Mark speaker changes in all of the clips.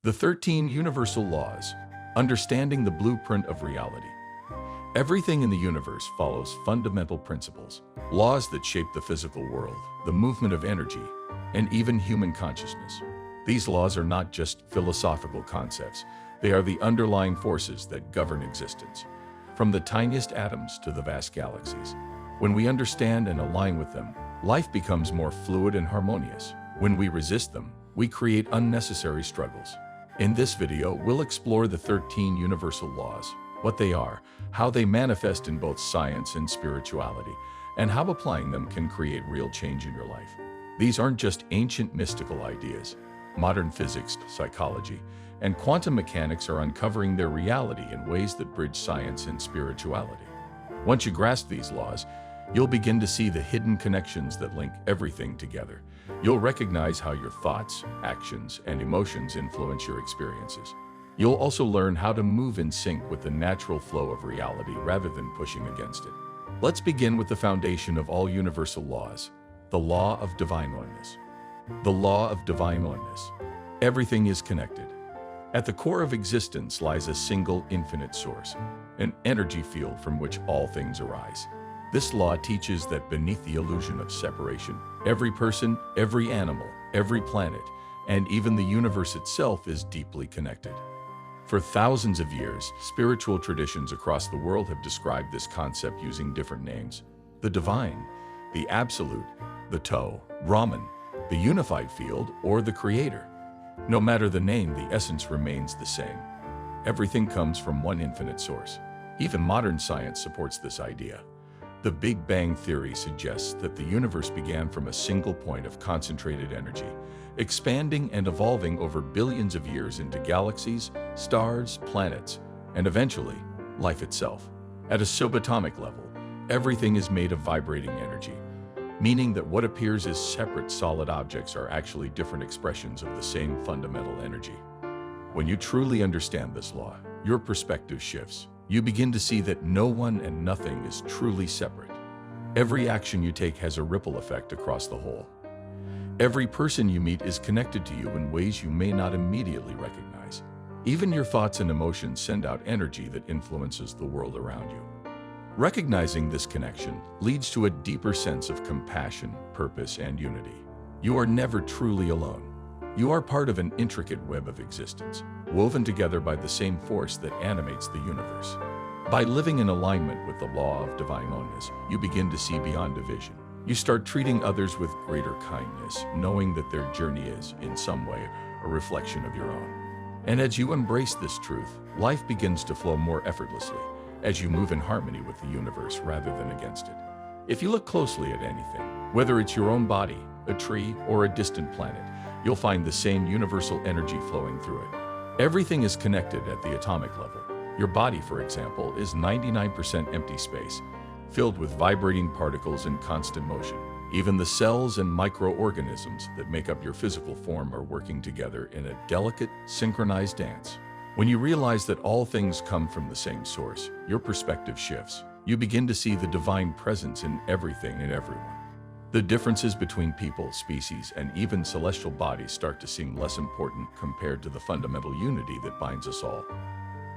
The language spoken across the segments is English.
Speaker 1: The 13 Universal Laws, understanding the blueprint of reality. Everything in the universe follows fundamental principles, laws that shape the physical world, the movement of energy, and even human consciousness. These laws are not just philosophical concepts, they are the underlying forces that govern existence, from the tiniest atoms to the vast galaxies. When we understand and align with them, life becomes more fluid and harmonious. When we resist them, we create unnecessary struggles. In this video, we'll explore the 13 universal laws, what they are, how they manifest in both science and spirituality, and how applying them can create real change in your life. These aren't just ancient mystical ideas. Modern physics, psychology, and quantum mechanics are uncovering their reality in ways that bridge science and spirituality. Once you grasp these laws, you'll begin to see the hidden connections that link everything together. You'll recognize how your thoughts, actions, and emotions influence your experiences. You'll also learn how to move in sync with the natural flow of reality rather than pushing against it. Let's begin with the foundation of all universal laws, the law of divine oneness. The law of divine oneness. Everything is connected. At the core of existence lies a single infinite source, an energy field from which all things arise. This law teaches that beneath the illusion of separation, every person, every animal, every planet, and even the universe itself is deeply connected. For thousands of years, spiritual traditions across the world have described this concept using different names: the divine, the absolute, the Toe, Brahman, the unified field, or the creator. No matter the name, the essence remains the same. Everything comes from one infinite source. Even modern science supports this idea. The Big Bang Theory suggests that the universe began from a single point of concentrated energy, expanding and evolving over billions of years into galaxies, stars, planets, and eventually, life itself. At a subatomic level, everything is made of vibrating energy, meaning that what appears as separate solid objects are actually different expressions of the same fundamental energy. When you truly understand this law, your perspective shifts. You begin to see that no one and nothing is truly separate. Every action you take has a ripple effect across the whole. Every person you meet is connected to you in ways you may not immediately recognize. Even your thoughts and emotions send out energy that influences the world around you. Recognizing this connection leads to a deeper sense of compassion, purpose, and unity. You are never truly alone. You are part of an intricate web of existence, woven together by the same force that animates the universe. By living in alignment with the law of divine oneness, you begin to see beyond division. You start treating others with greater kindness, knowing that their journey is, in some way, a reflection of your own. And as you embrace this truth, life begins to flow more effortlessly, as you move in harmony with the universe rather than against it. If you look closely at anything, whether it's your own body, a tree, or a distant planet, you'll find the same universal energy flowing through it. Everything is connected at the atomic level. Your body, for example, is 99% empty space, filled with vibrating particles in constant motion. Even the cells and microorganisms that make up your physical form are working together in a delicate, synchronized dance. When you realize that all things come from the same source, your perspective shifts. You begin to see the divine presence in everything and everyone. The differences between people, species, and even celestial bodies start to seem less important compared to the fundamental unity that binds us all.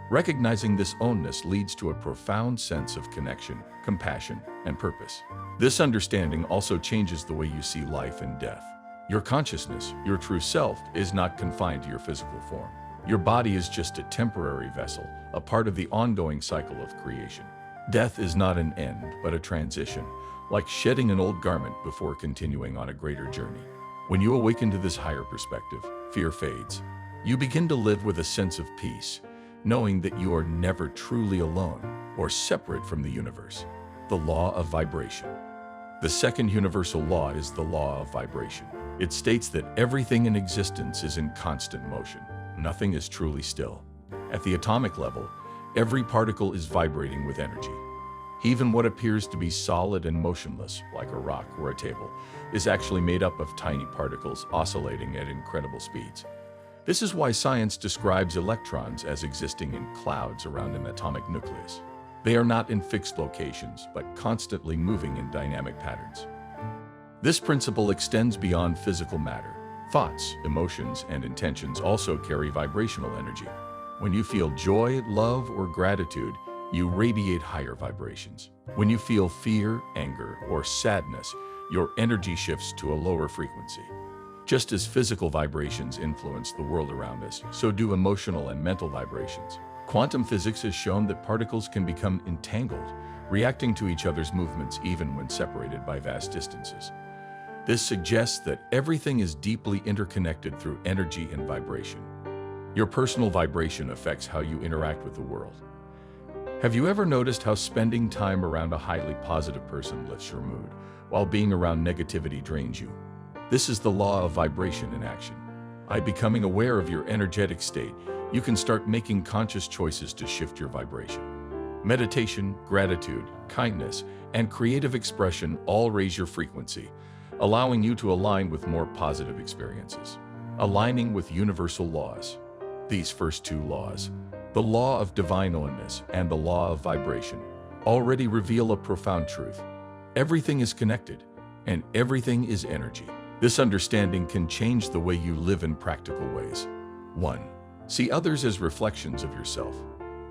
Speaker 1: Recognizing this oneness leads to a profound sense of connection, compassion, and purpose. This understanding also changes the way you see life and death. Your consciousness, your true self, is not confined to your physical form. Your body is just a temporary vessel, a part of the ongoing cycle of creation. Death is not an end, but a transition, like shedding an old garment before continuing on a greater journey. When you awaken to this higher perspective, fear fades. You begin to live with a sense of peace, knowing that you are never truly alone or separate from the universe. The law of vibration. The second universal law is the law of vibration. It states that everything in existence is in constant motion. Nothing is truly still. At the atomic level, every particle is vibrating with energy. Even what appears to be solid and motionless, like a rock or a table, is actually made up of tiny particles oscillating at incredible speeds. This is why science describes electrons as existing in clouds around an atomic nucleus. They are not in fixed locations, but constantly moving in dynamic patterns. This principle extends beyond physical matter. Thoughts, emotions, and intentions also carry vibrational energy. When you feel joy, love, or gratitude, you radiate higher vibrations. When you feel fear, anger, or sadness, your energy shifts to a lower frequency. Just as physical vibrations influence the world around us, so do emotional and mental vibrations. Quantum physics has shown that particles can become entangled, reacting to each other's movements even when separated by vast distances. This suggests that everything is deeply interconnected through energy and vibration. Your personal vibration affects how you interact with the world. Have you ever noticed how spending time around a highly positive person lifts your mood, while being around negativity drains you? This is the law of vibration in action. By becoming aware of your energetic state, you can start making conscious choices to shift your vibration. Meditation, gratitude, kindness, and creative expression all raise your frequency, allowing you to align with more positive experiences. Aligning with universal laws. These first two laws, the law of divine oneness and the law of vibration, already reveal a profound truth. Everything is connected, and everything is energy. This understanding can change the way you live in practical ways. 1. See others as reflections of yourself.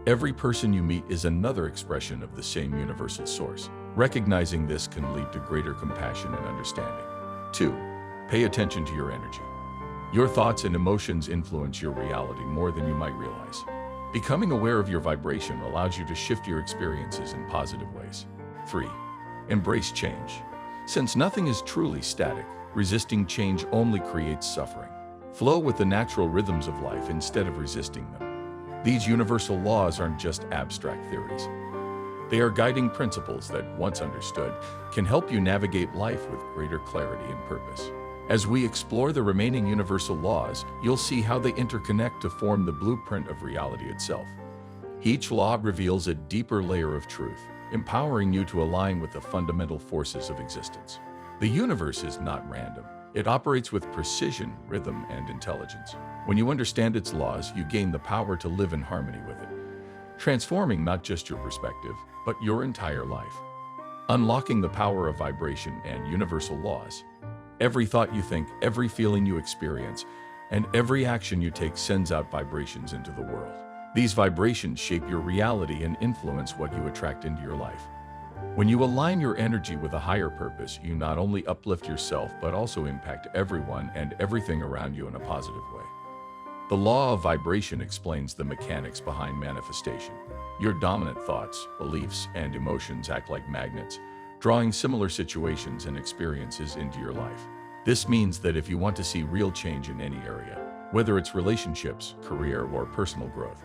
Speaker 1: Every person you meet is another expression of the same universal source. Recognizing this can lead to greater compassion and understanding. 2. Pay attention to your energy. Your thoughts and emotions influence your reality more than you might realize. Becoming aware of your vibration allows you to shift your experiences in positive ways. 3. Embrace change. Since nothing is truly static, resisting change only creates suffering. Flow with the natural rhythms of life instead of resisting them. These universal laws aren't just abstract theories. They are guiding principles that, once understood, can help you navigate life with greater clarity and purpose. As we explore the remaining universal laws, you'll see how they interconnect to form the blueprint of reality itself. Each law reveals a deeper layer of truth, empowering you to align with the fundamental forces of existence. The universe is not random. It operates with precision, rhythm, and intelligence. When you understand its laws, you gain the power to live in harmony with it, transforming not just your perspective, but your entire life. Unlocking the power of vibration and universal laws. Every thought you think, every feeling you experience, and every action you take sends out vibrations into the world. These vibrations shape your reality and influence what you attract into your life. When you align your energy with a higher purpose, you not only uplift yourself but also impact everyone and everything around you in a positive way. The law of vibration explains the mechanics behind manifestation. Your dominant thoughts, beliefs, and emotions act like magnets, drawing similar situations and experiences into your life. This means that if you want to see real change in any area, whether it's relationships, career, or personal growth,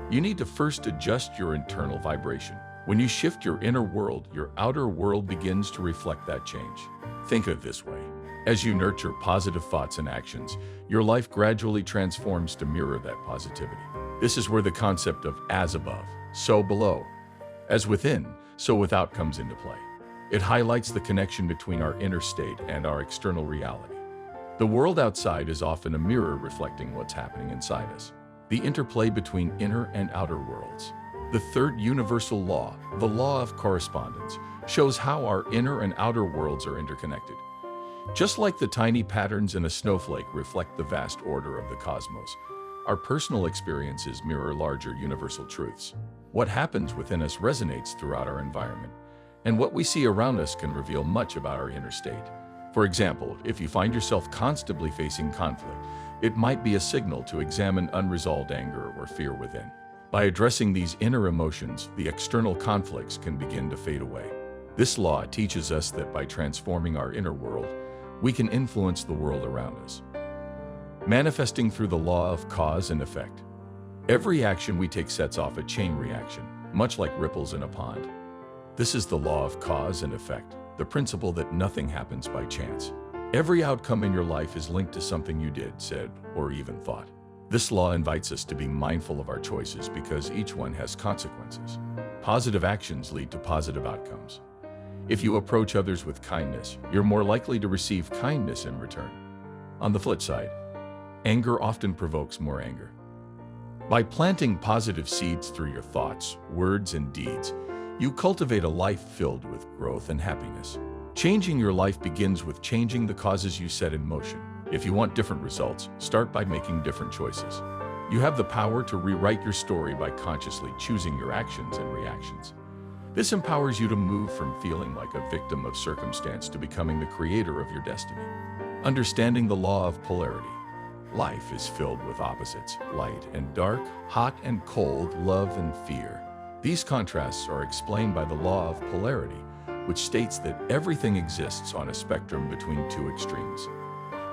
Speaker 1: you need to first adjust your internal vibration. When you shift your inner world, your outer world begins to reflect that change. Think of it this way. As you nurture positive thoughts and actions, your life gradually transforms to mirror that positivity. This is where the concept of as above, so below, as within, so without comes into play. It highlights the connection between our inner state and our external reality. The world outside is often a mirror reflecting what's happening inside us. The interplay between inner and outer worlds. The third universal law, the law of correspondence, shows how our inner and outer worlds are interconnected. Just like the tiny patterns in a snowflake reflect the vast order of the cosmos, our personal experiences mirror larger universal truths. What happens within us resonates throughout our environment, and what we see around us can reveal much about our inner state. For example, if you find yourself constantly facing conflict, it might be a signal to examine unresolved anger or fear within. By addressing these inner emotions, the external conflicts can begin to fade away. This law teaches us that by transforming our inner world, we can influence the world around us. Manifesting through the law of cause and effect. Every action we take sets off a chain reaction, much like ripples in a pond. This is the law of cause and effect, the principle that nothing happens by chance. Every outcome in your life is linked to something you did, said, or even thought. This law invites us to be mindful of our choices because each one has consequences. Positive actions lead to positive outcomes. If you approach others with kindness, you're more likely to receive kindness in return. On the flip side, anger often provokes more anger. By planting positive seeds through your thoughts, words, and deeds, you cultivate a life filled with growth and happiness. Changing your life begins with changing the causes you set in motion. If you want different results, start by making different choices. You have the power to rewrite your story by consciously choosing your actions and reactions. This empowers you to move from feeling like a victim of circumstance to becoming the creator of your destiny. Understanding the law of polarity. Life is filled with opposites, light and dark, hot and cold, love and fear. These contrasts are explained by the law of polarity, which states that everything exists on a spectrum between two extremes.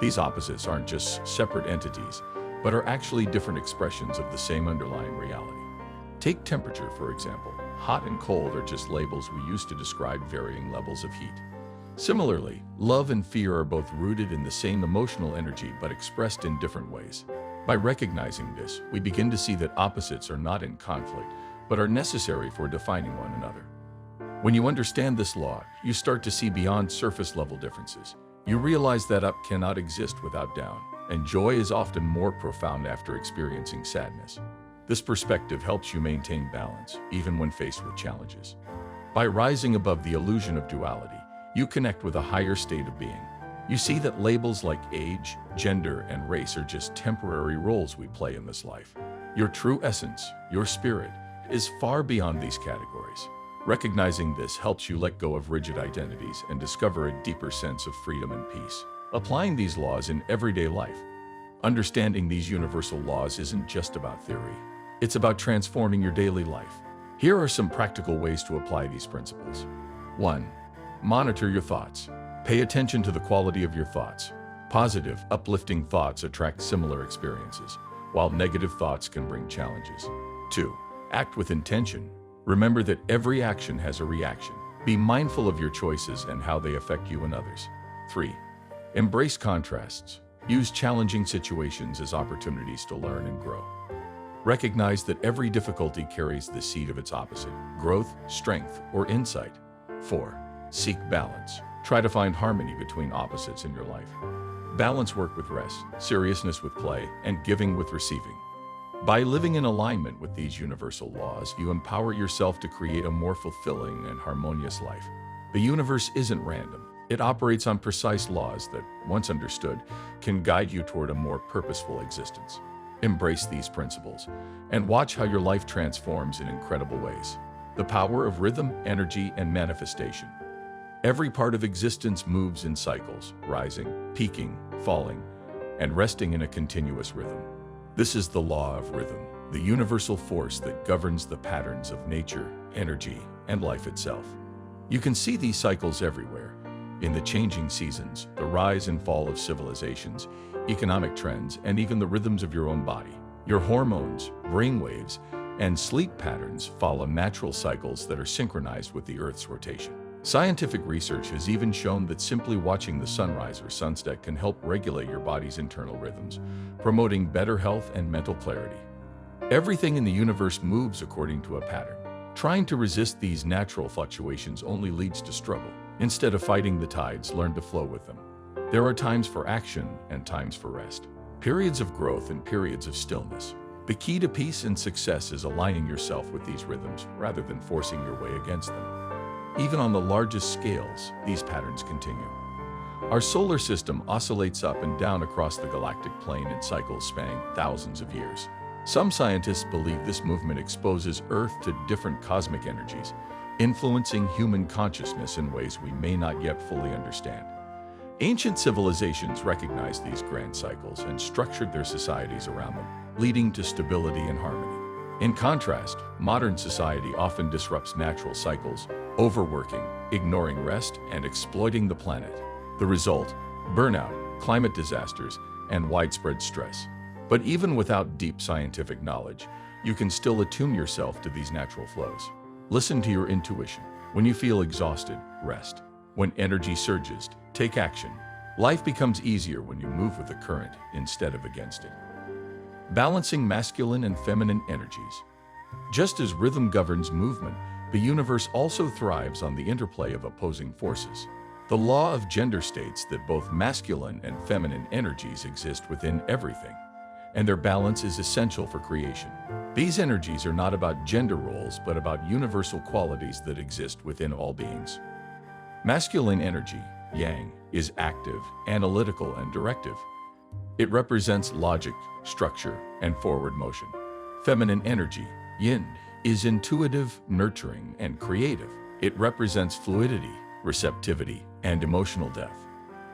Speaker 1: These opposites aren't just separate entities, but are actually different expressions of the same underlying reality. Take temperature, for example. Hot and cold are just labels we use to describe varying levels of heat. Similarly, love and fear are both rooted in the same emotional energy but expressed in different ways. By recognizing this, we begin to see that opposites are not in conflict, but are necessary for defining one another. When you understand this law, you start to see beyond surface-level differences. You realize that up cannot exist without down, and joy is often more profound after experiencing sadness. This perspective helps you maintain balance, even when faced with challenges. By rising above the illusion of duality, you connect with a higher state of being. You see that labels like age, gender, and race are just temporary roles we play in this life. Your true essence, your spirit, is far beyond these categories. Recognizing this helps you let go of rigid identities and discover a deeper sense of freedom and peace. Applying these laws in everyday life. Understanding these universal laws isn't just about theory. It's about transforming your daily life. Here are some practical ways to apply these principles. 1. Monitor your thoughts. Pay attention to the quality of your thoughts. Positive, uplifting thoughts attract similar experiences, while negative thoughts can bring challenges. 2. Act with intention. Remember that every action has a reaction. Be mindful of your choices and how they affect you and others. 3. Embrace contrasts. Use challenging situations as opportunities to learn and grow. Recognize that every difficulty carries the seed of its opposite, growth, strength, or insight. 4. Seek balance. Try to find harmony between opposites in your life. Balance work with rest, seriousness with play, and giving with receiving. By living in alignment with these universal laws, you empower yourself to create a more fulfilling and harmonious life. The universe isn't random. It operates on precise laws that, once understood, can guide you toward a more purposeful existence. Embrace these principles and watch how your life transforms in incredible ways. The power of rhythm, energy, and manifestation. Every part of existence moves in cycles, rising, peaking, falling, and resting in a continuous rhythm. This is the law of rhythm, the universal force that governs the patterns of nature, energy, and life itself. You can see these cycles everywhere, in the changing seasons, the rise and fall of civilizations, economic trends, and even the rhythms of your own body. Your hormones, brainwaves, and sleep patterns follow natural cycles that are synchronized with the Earth's rotation. Scientific research has even shown that simply watching the sunrise or sunset can help regulate your body's internal rhythms, promoting better health and mental clarity. Everything in the universe moves according to a pattern. Trying to resist these natural fluctuations only leads to struggle. Instead of fighting the tides, learn to flow with them. There are times for action and times for rest, periods of growth and periods of stillness. The key to peace and success is aligning yourself with these rhythms rather than forcing your way against them. Even on the largest scales, these patterns continue. Our solar system oscillates up and down across the galactic plane in cycles spanning thousands of years. Some scientists believe this movement exposes Earth to different cosmic energies, influencing human consciousness in ways we may not yet fully understand. Ancient civilizations recognized these grand cycles and structured their societies around them, leading to stability and harmony. In contrast, modern society often disrupts natural cycles, overworking, ignoring rest, and exploiting the planet. The result: burnout, climate disasters, and widespread stress. But even without deep scientific knowledge, you can still attune yourself to these natural flows. Listen to your intuition. When you feel exhausted, rest. When energy surges, take action. Life becomes easier when you move with the current instead of against it. Balancing masculine and feminine energies. Just as rhythm governs movement, the universe also thrives on the interplay of opposing forces. The law of gender states that both masculine and feminine energies exist within everything, and their balance is essential for creation. These energies are not about gender roles, but about universal qualities that exist within all beings. Masculine energy, yang, is active, analytical, and directive. It represents logic, structure, and forward motion. Feminine energy, yin, is intuitive, nurturing, and creative. It represents fluidity, receptivity, and emotional depth.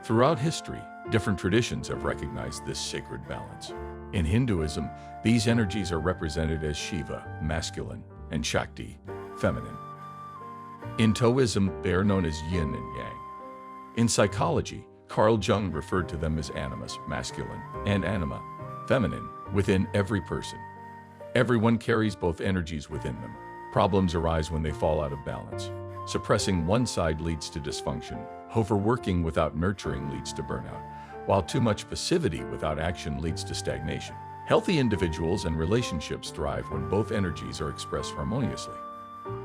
Speaker 1: Throughout history, different traditions have recognized this sacred balance. In Hinduism, these energies are represented as Shiva, masculine, and Shakti, feminine. In Taoism, they are known as yin and yang. In psychology, Carl Jung referred to them as animus, masculine, and anima, feminine, within every person. Everyone carries both energies within them. Problems arise when they fall out of balance. Suppressing one side leads to dysfunction. Overworking without nurturing leads to burnout, while too much passivity without action leads to stagnation. Healthy individuals and relationships thrive when both energies are expressed harmoniously.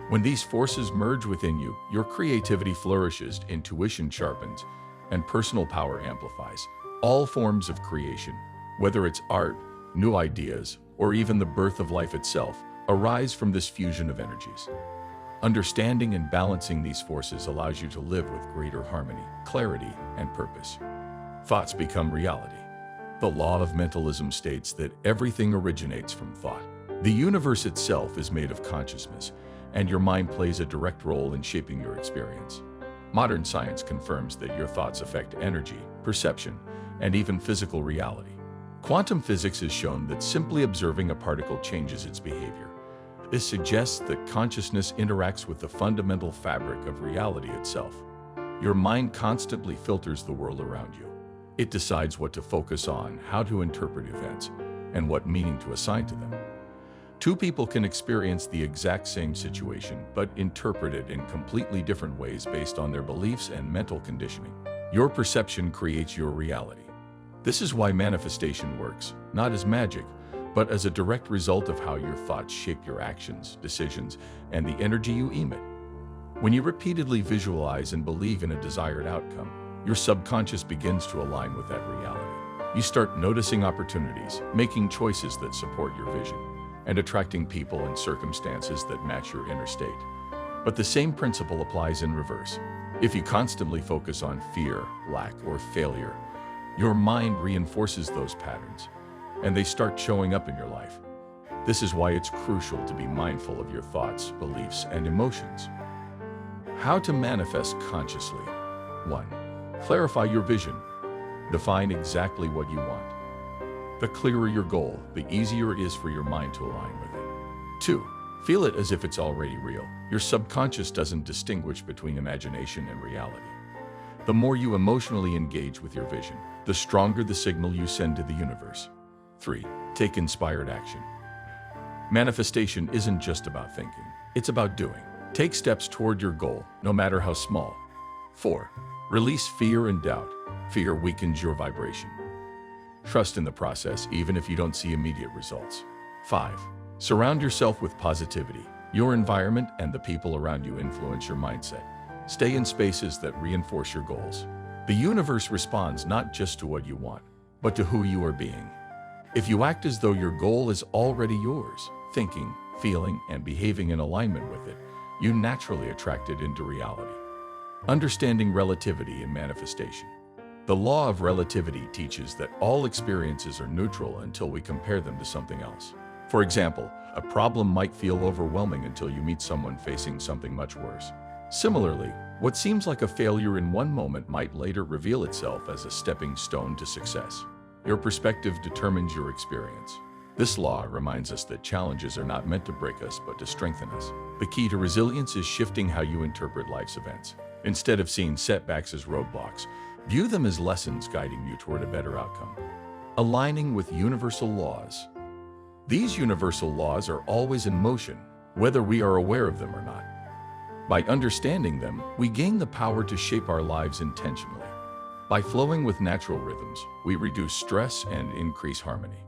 Speaker 1: When these forces merge within you, your creativity flourishes, intuition sharpens, and personal power amplifies. All forms of creation, whether it's art, new ideas, or even the birth of life itself, arise from this fusion of energies. Understanding and balancing these forces allows you to live with greater harmony, clarity, and purpose. Thoughts become reality. The law of mentalism states that everything originates from thought. The universe itself is made of consciousness, and your mind plays a direct role in shaping your experience. Modern science confirms that your thoughts affect energy, perception, and even physical reality. Quantum physics has shown that simply observing a particle changes its behavior. This suggests that consciousness interacts with the fundamental fabric of reality itself. Your mind constantly filters the world around you. It decides what to focus on, how to interpret events, and what meaning to assign to them. Two people can experience the exact same situation, but interpret it in completely different ways based on their beliefs and mental conditioning. Your perception creates your reality. This is why manifestation works, not as magic, but as a direct result of how your thoughts shape your actions, decisions, and the energy you emit. When you repeatedly visualize and believe in a desired outcome, your subconscious begins to align with that reality. You start noticing opportunities, making choices that support your vision, and attracting people and circumstances that match your inner state. But the same principle applies in reverse. If you constantly focus on fear, lack, or failure, your mind reinforces those patterns, and they start showing up in your life. This is why it's crucial to be mindful of your thoughts, beliefs, and emotions. How to manifest consciously. 1. Clarify your vision. Define exactly what you want. The clearer your goal, the easier it is for your mind to align with it. 2. Feel it as if it's already real. Your subconscious doesn't distinguish between imagination and reality. The more you emotionally engage with your vision, the stronger the signal you send to the universe. 3. Take inspired action. Manifestation isn't just about thinking, it's about doing. Take steps toward your goal, no matter how small. 4. Release fear and doubt. Fear weakens your vibration. Trust in the process, even if you don't see immediate results. 5. Surround yourself with positivity. Your environment and the people around you influence your mindset. Stay in spaces that reinforce your goals. The universe responds not just to what you want, but to who you are being. If you act as though your goal is already yours, thinking, feeling, and behaving in alignment with it, you naturally attract it into reality. Understanding relativity and manifestation. The law of relativity teaches that all experiences are neutral until we compare them to something else. For example, a problem might feel overwhelming until you meet someone facing something much worse. Similarly, what seems like a failure in one moment might later reveal itself as a stepping stone to success. Your perspective determines your experience. This law reminds us that challenges are not meant to break us, but to strengthen us. The key to resilience is shifting how you interpret life's events. Instead of seeing setbacks as roadblocks, view them as lessons guiding you toward a better outcome. Aligning with universal laws. These universal laws are always in motion, whether we are aware of them or not. By understanding them, we gain the power to shape our lives intentionally. By flowing with natural rhythms, we reduce stress and increase harmony.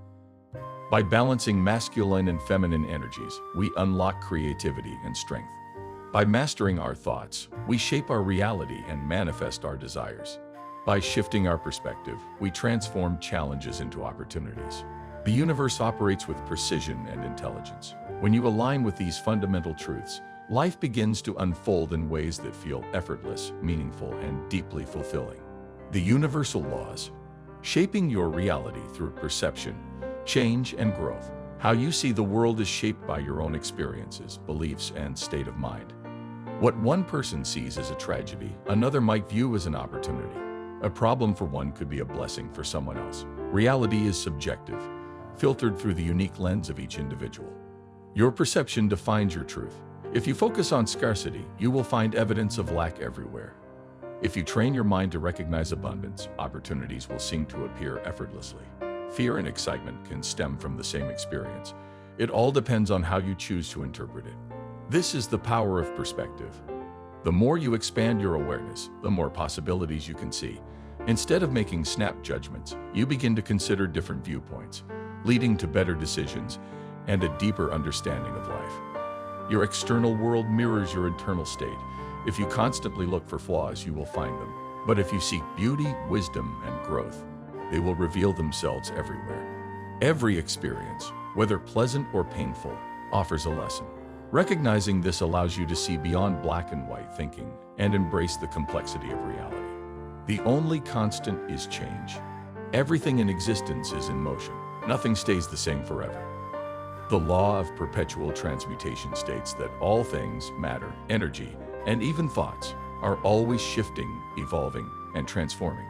Speaker 1: By balancing masculine and feminine energies, we unlock creativity and strength. By mastering our thoughts, we shape our reality and manifest our desires. By shifting our perspective, we transform challenges into opportunities. The universe operates with precision and intelligence. When you align with these fundamental truths, life begins to unfold in ways that feel effortless, meaningful, and deeply fulfilling. The universal laws. shaping your reality through perception, change, and growth. How you see the world is shaped by your own experiences, beliefs, and state of mind. What one person sees as a tragedy, another might view as an opportunity. A problem for one could be a blessing for someone else. Reality is subjective, filtered through the unique lens of each individual. Your perception defines your truth. If you focus on scarcity, you will find evidence of lack everywhere. If you train your mind to recognize abundance, opportunities will seem to appear effortlessly. Fear and excitement can stem from the same experience. It all depends on how you choose to interpret it. This is the power of perspective. The more you expand your awareness, the more possibilities you can see. Instead of making snap judgments, you begin to consider different viewpoints, leading to better decisions and a deeper understanding of life. Your external world mirrors your internal state. If you constantly look for flaws, you will find them. But if you seek beauty, wisdom, and growth, they will reveal themselves everywhere. Every experience, whether pleasant or painful, offers a lesson. Recognizing this allows you to see beyond black and white thinking and embrace the complexity of reality. The only constant is change. Everything in existence is in motion. Nothing stays the same forever. The law of perpetual transmutation states that all things, matter, energy, and even thoughts are always shifting, evolving, and transforming.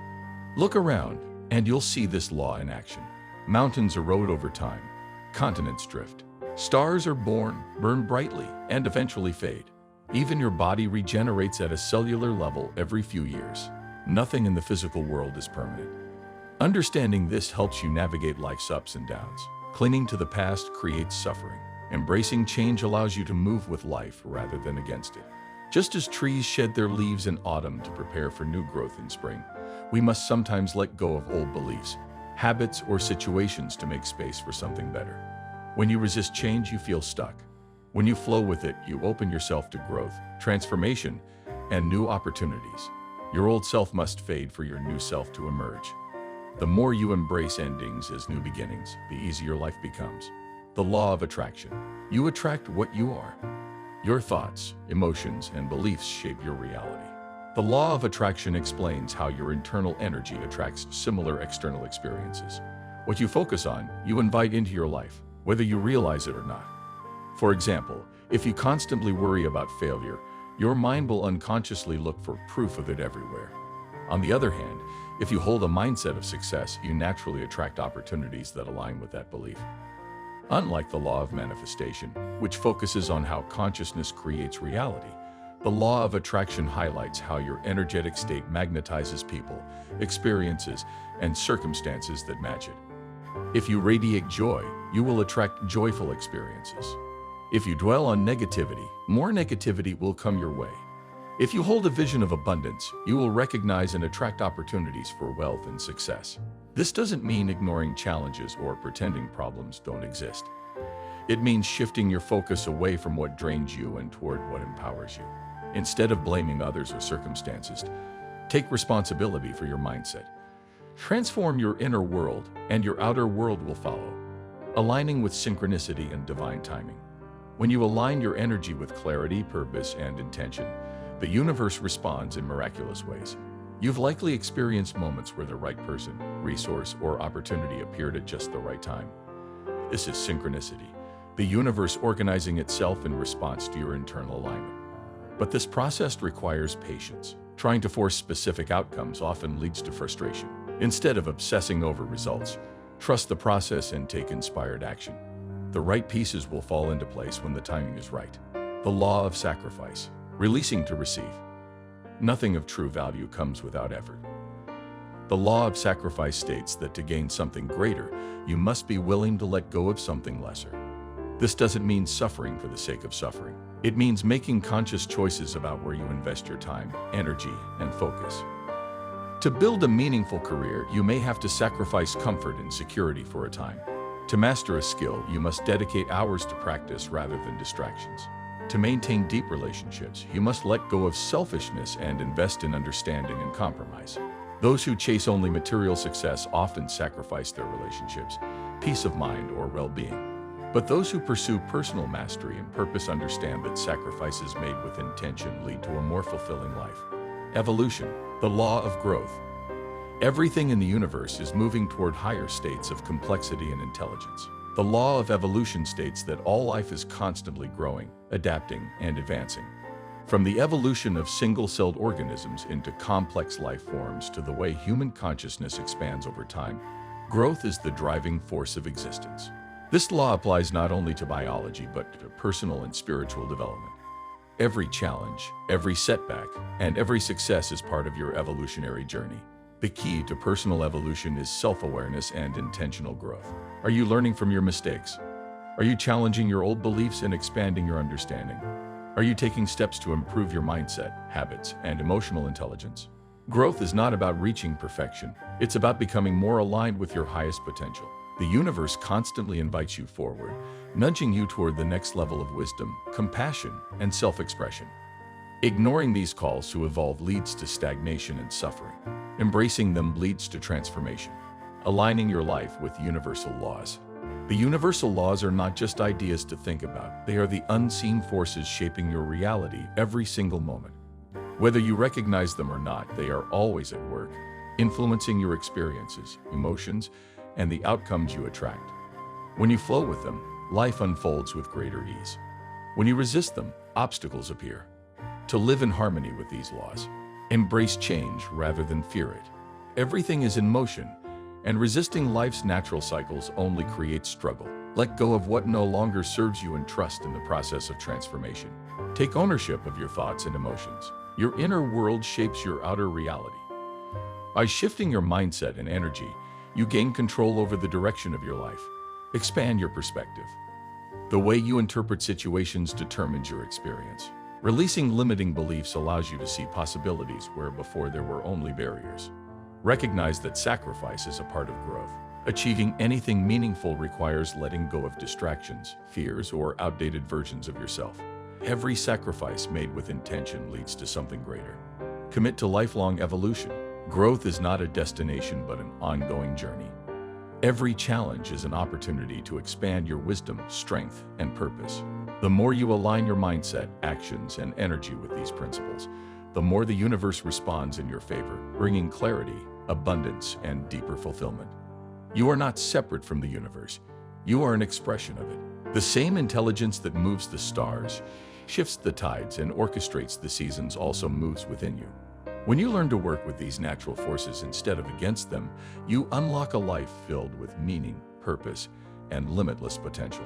Speaker 1: Look around, and you'll see this law in action. Mountains erode over time. Continents drift. Stars are born, burn brightly, and eventually fade. Even your body regenerates at a cellular level every few years. Nothing in the physical world is permanent. Understanding this helps you navigate life's ups and downs. Clinging to the past creates suffering. Embracing change allows you to move with life rather than against it. Just as trees shed their leaves in autumn to prepare for new growth in spring, we must sometimes let go of old beliefs, habits, or situations to make space for something better. When you resist change, you feel stuck. When you flow with it, you open yourself to growth, transformation, and new opportunities. Your old self must fade for your new self to emerge. The more you embrace endings as new beginnings, the easier life becomes. The law of attraction. You attract what you are. Your thoughts, emotions, and beliefs shape your reality. The law of attraction explains how your internal energy attracts similar external experiences. What you focus on, you invite into your life, whether you realize it or not. For example, if you constantly worry about failure, your mind will unconsciously look for proof of it everywhere. On the other hand, if you hold a mindset of success, you naturally attract opportunities that align with that belief. Unlike the law of manifestation, which focuses on how consciousness creates reality, the law of attraction highlights how your energetic state magnetizes people, experiences, and circumstances that match it. If you radiate joy, you will attract joyful experiences. If you dwell on negativity, more negativity will come your way. If you hold a vision of abundance, you will recognize and attract opportunities for wealth and success. This doesn't mean ignoring challenges or pretending problems don't exist. It means shifting your focus away from what drains you and toward what empowers you. Instead of blaming others or circumstances, take responsibility for your mindset. Transform your inner world, and your outer world will follow, aligning with synchronicity and divine timing. When you align your energy with clarity, purpose, and intention, the universe responds in miraculous ways. You've likely experienced moments where the right person, resource, or opportunity appeared at just the right time. This is synchronicity, the universe organizing itself in response to your internal alignment. But this process requires patience. Trying to force specific outcomes often leads to frustration. Instead of obsessing over results, trust the process and take inspired action. The right pieces will fall into place when the timing is right. The law of sacrifice, releasing to receive. Nothing of true value comes without effort. The law of sacrifice states that to gain something greater, you must be willing to let go of something lesser. This doesn't mean suffering for the sake of suffering. It means making conscious choices about where you invest your time, energy, and focus. To build a meaningful career, you may have to sacrifice comfort and security for a time. To master a skill, you must dedicate hours to practice rather than distractions. To maintain deep relationships, you must let go of selfishness and invest in understanding and compromise. Those who chase only material success often sacrifice their relationships, peace of mind, or well-being. But those who pursue personal mastery and purpose understand that sacrifices made with intention lead to a more fulfilling life. Evolution, the law of growth. Everything in the universe is moving toward higher states of complexity and intelligence. The law of evolution states that all life is constantly growing, adapting, and advancing. From the evolution of single-celled organisms into complex life forms to the way human consciousness expands over time, growth is the driving force of existence. This law applies not only to biology but to personal and spiritual development. Every challenge, every setback, and every success is part of your evolutionary journey. The key to personal evolution is self-awareness and intentional growth. Are you learning from your mistakes? Are you challenging your old beliefs and expanding your understanding? Are you taking steps to improve your mindset, habits, and emotional intelligence? Growth is not about reaching perfection. It's about becoming more aligned with your highest potential. The universe constantly invites you forward, nudging you toward the next level of wisdom, compassion, and self-expression. Ignoring these calls to evolve leads to stagnation and suffering. Embracing them leads to transformation. Aligning your life with universal laws. The universal laws are not just ideas to think about. They are the unseen forces shaping your reality every single moment. Whether you recognize them or not, they are always at work, influencing your experiences, emotions, and the outcomes you attract. When you flow with them, life unfolds with greater ease. When you resist them, obstacles appear. To live in harmony with these laws, embrace change rather than fear it. Everything is in motion, and resisting life's natural cycles only creates struggle. Let go of what no longer serves you and trust in the process of transformation. Take ownership of your thoughts and emotions. Your inner world shapes your outer reality. By shifting your mindset and energy, you gain control over the direction of your life. Expand your perspective. The way you interpret situations determines your experience. Releasing limiting beliefs allows you to see possibilities where before there were only barriers. Recognize that sacrifice is a part of growth. Achieving anything meaningful requires letting go of distractions, fears, or outdated versions of yourself. Every sacrifice made with intention leads to something greater. Commit to lifelong evolution. Growth is not a destination but an ongoing journey. Every challenge is an opportunity to expand your wisdom, strength, and purpose. The more you align your mindset, actions, and energy with these principles, the more the universe responds in your favor, bringing clarity, abundance, and deeper fulfillment. You are not separate from the universe. You are an expression of it. The same intelligence that moves the stars, shifts the tides, and orchestrates the seasons also moves within you. When you learn to work with these natural forces instead of against them, you unlock a life filled with meaning, purpose, and limitless potential.